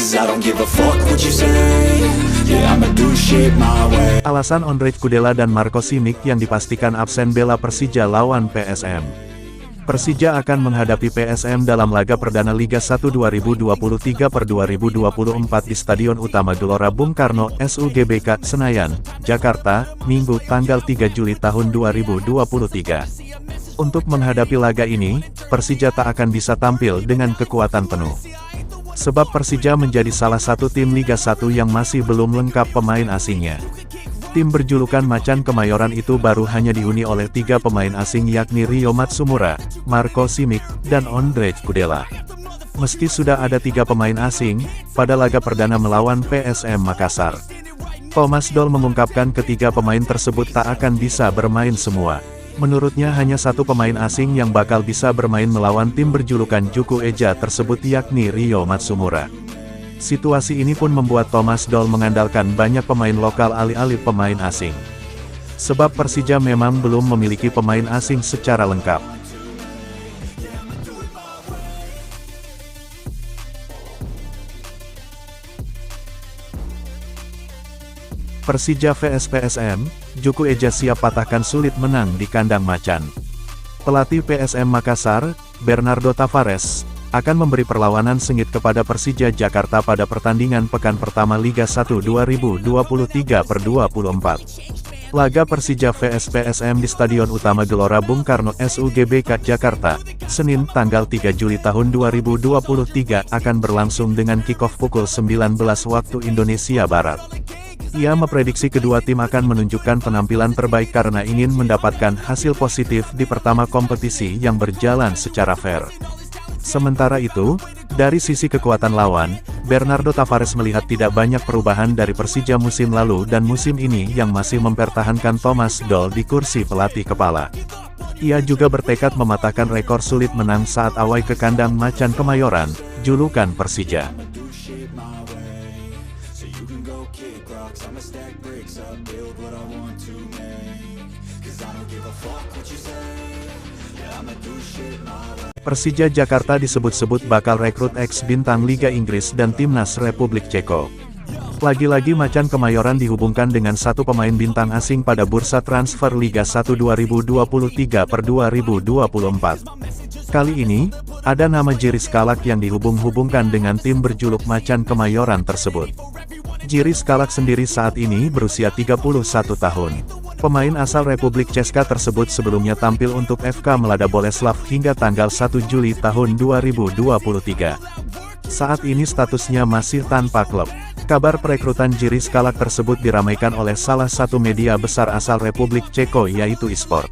'cause I don't give a fuck what you say. Yeah, I'ma do shit my way. Alasan Ondrej Kudela dan Marco Simic yang dipastikan absen bela Persija lawan PSM. Persija akan menghadapi PSM dalam laga perdana Liga 1 2023/2024 di Stadion Utama Gelora Bung Karno, SUGBK, Senayan, Jakarta, Minggu tanggal 3 Juli tahun 2023. Untuk menghadapi laga ini, Persija tak akan bisa tampil dengan kekuatan penuh. Sebab Persija menjadi salah satu tim Liga 1 yang masih belum lengkap pemain asingnya. Tim berjulukan Macan Kemayoran itu baru hanya dihuni oleh 3 pemain asing yakni Rio Matsumura, Marco Simic, dan Ondrej Kudela. Meski sudah ada 3 pemain asing, pada laga perdana melawan PSM Makassar, Thomas Doll mengungkapkan ketiga pemain tersebut tak akan bisa bermain semua. Menurutnya hanya 1 pemain asing yang bakal bisa bermain melawan tim berjulukan Juku Eja tersebut yakni Rio Matsumura. Situasi ini pun membuat Thomas Doll mengandalkan banyak pemain lokal alih-alih pemain asing. Sebab Persija memang belum memiliki pemain asing secara lengkap. Persija vs PSM, Juku Eja siap patahkan sulit menang di kandang Macan. Pelatih PSM Makassar, Bernardo Tavares, akan memberi perlawanan sengit kepada Persija Jakarta pada pertandingan pekan pertama Liga 1 2023/24. Laga Persija vs PSM di Stadion Utama Gelora Bung Karno, SUGBK, Jakarta, Senin tanggal 3 Juli tahun 2023 akan berlangsung dengan kick-off pukul 19 waktu Indonesia Barat. Ia memprediksi kedua tim akan menunjukkan penampilan terbaik karena ingin mendapatkan hasil positif di pertama kompetisi yang berjalan secara fair. Sementara itu, dari sisi kekuatan lawan, Bernardo Tavares melihat tidak banyak perubahan dari Persija musim lalu dan musim ini yang masih mempertahankan Thomas Doll di kursi pelatih kepala. Ia juga bertekad mematahkan rekor sulit menang saat awai ke kandang Macan Kemayoran, julukan Persija. Persija Jakarta disebut-sebut bakal rekrut ex-bintang Liga Inggris dan Timnas Republik Ceko. Lagi-lagi Macan Kemayoran dihubungkan dengan 1 pemain bintang asing pada bursa transfer Liga 1 2023/2024. Kali ini, ada nama Jiris Kalak yang dihubung-hubungkan dengan tim berjuluk Macan Kemayoran tersebut. Jiris Kalak sendiri saat ini berusia 31 tahun. Pemain asal Republik Česka tersebut sebelumnya tampil untuk FK Mlada Boleslav hingga tanggal 1 Juli tahun 2023. Saat ini statusnya masih tanpa klub. Kabar perekrutan Jiris Kalak tersebut diramaikan oleh salah satu media besar asal Republik Ceko yaitu eSport.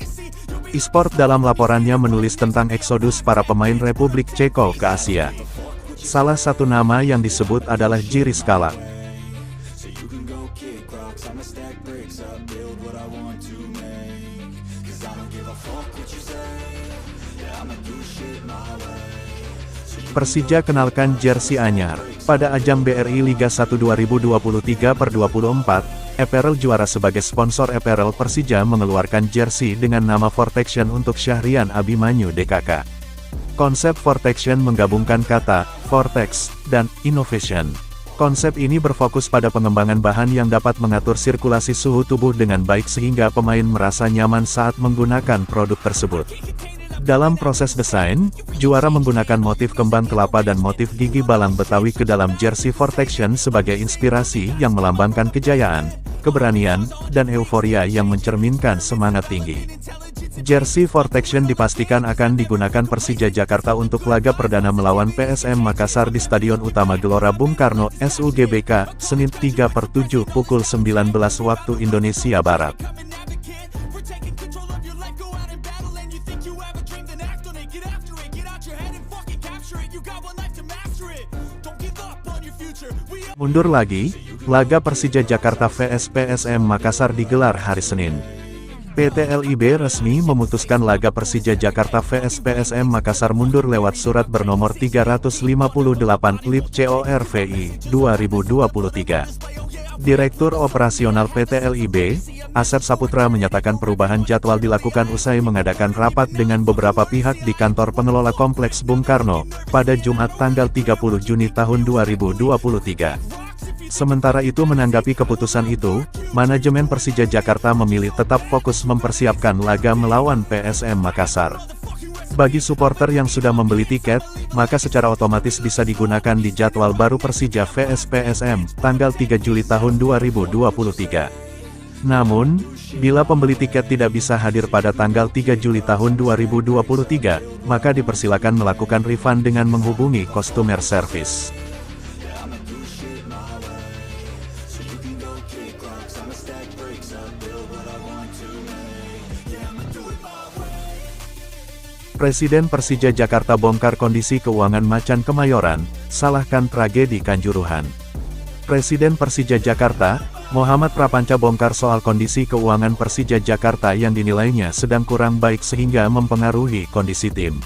eSport dalam laporannya menulis tentang eksodus para pemain Republik Ceko ke Asia. Salah satu nama yang disebut adalah Jiris Kalak. Persija kenalkan jersey anyar. Pada ajang BRI Liga 1 2023/24, Apparel juara sebagai sponsor apparel. Persija mengeluarkan jersey dengan nama Vortection untuk Syahrian Abimanyu DKK. Konsep Vortection menggabungkan kata vortex dan innovation. Konsep ini berfokus pada pengembangan bahan yang dapat mengatur sirkulasi suhu tubuh dengan baik sehingga pemain merasa nyaman saat menggunakan produk tersebut. Dalam proses desain, juara menggunakan motif kembang kelapa dan motif gigi balang Betawi ke dalam jersey Vortection sebagai inspirasi yang melambangkan kejayaan, keberanian, dan euforia yang mencerminkan semangat tinggi. Jersey Vortection dipastikan akan digunakan Persija Jakarta untuk laga perdana melawan PSM Makassar di Stadion Utama Gelora Bung Karno, SUGBK, Senin 3/7 pukul 19 waktu Indonesia Barat. Mundur lagi, laga Persija Jakarta vs PSM Makassar digelar hari Senin. PT LIB resmi memutuskan laga Persija Jakarta vs PSM Makassar mundur lewat surat bernomor 358 LIB CORVI 2023. Direktur Operasional PT LIB, Asep Saputra menyatakan perubahan jadwal dilakukan usai mengadakan rapat dengan beberapa pihak di kantor pengelola Kompleks Bung Karno, pada Jumat tanggal 30 Juni tahun 2023. Sementara itu menanggapi keputusan itu, manajemen Persija Jakarta memilih tetap fokus mempersiapkan laga melawan PSM Makassar. Bagi supporter yang sudah membeli tiket, maka secara otomatis bisa digunakan di jadwal baru Persija vs PSM, tanggal 3 Juli tahun 2023. Namun, bila pembeli tiket tidak bisa hadir pada tanggal 3 Juli tahun 2023, maka dipersilakan melakukan refund dengan menghubungi customer service. Presiden Persija Jakarta bongkar kondisi keuangan Macan Kemayoran, salahkan tragedi Kanjuruhan. Presiden Persija Jakarta, Muhammad Prapanca bongkar soal kondisi keuangan Persija Jakarta yang dinilainya sedang kurang baik sehingga mempengaruhi kondisi tim.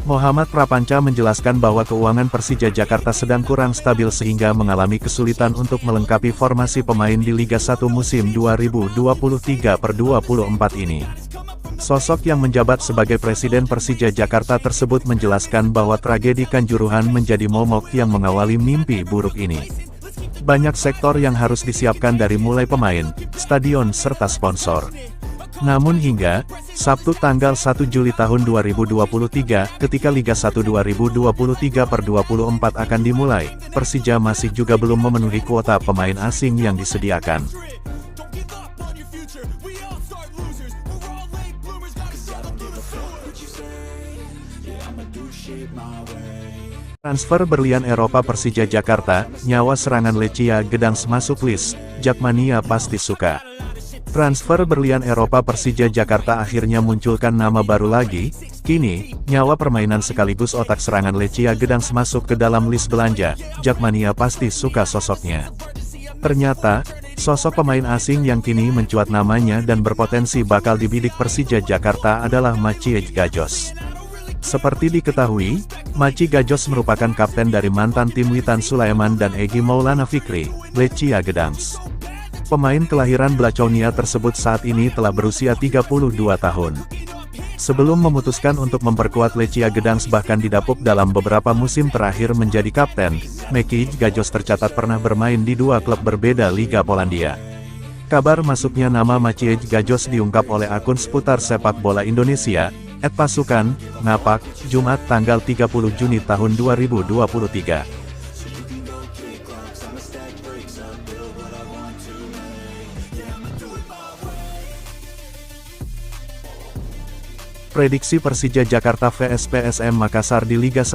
Muhammad Prapanca menjelaskan bahwa keuangan Persija Jakarta sedang kurang stabil sehingga mengalami kesulitan untuk melengkapi formasi pemain di Liga 1 musim 2023/24 ini. Sosok yang menjabat sebagai Presiden Persija Jakarta tersebut menjelaskan bahwa tragedi Kanjuruhan menjadi momok yang mengawali mimpi buruk ini. Banyak sektor yang harus disiapkan dari mulai pemain, stadion serta sponsor. Namun hingga Sabtu tanggal 1 Juli tahun 2023, ketika Liga 1 2023/24 akan dimulai, Persija masih juga belum memenuhi kuota pemain asing yang disediakan. Transfer berlian Eropa Persija Jakarta, nyawa serangan Lechia Gdansk masuk list, Jakmania pasti suka. Transfer berlian Eropa Persija Jakarta akhirnya munculkan nama baru lagi, kini, nyawa permainan sekaligus otak serangan Lechia Gdansk masuk ke dalam list belanja, Jakmania pasti suka sosoknya. Ternyata, sosok pemain asing yang kini mencuat namanya dan berpotensi bakal dibidik Persija Jakarta adalah Maciej Gajos. Seperti diketahui, Maciej Gajos merupakan kapten dari mantan tim Witan Sulaiman dan Egy Maulana Fikri, Lechia Gdansk. Pemain kelahiran Blacownia tersebut saat ini telah berusia 32 tahun. Sebelum memutuskan untuk memperkuat Lechia Gdansk bahkan didapuk dalam beberapa musim terakhir menjadi kapten, Maciej Gajos tercatat pernah bermain di dua klub berbeda Liga Polandia. Kabar masuknya nama Maciej Gajos diungkap oleh akun seputar sepak bola Indonesia, @pasukan, Ngapak, Jumat tanggal 30 Juni tahun 2023. Prediksi Persija Jakarta vs PSM Makassar di Liga 1.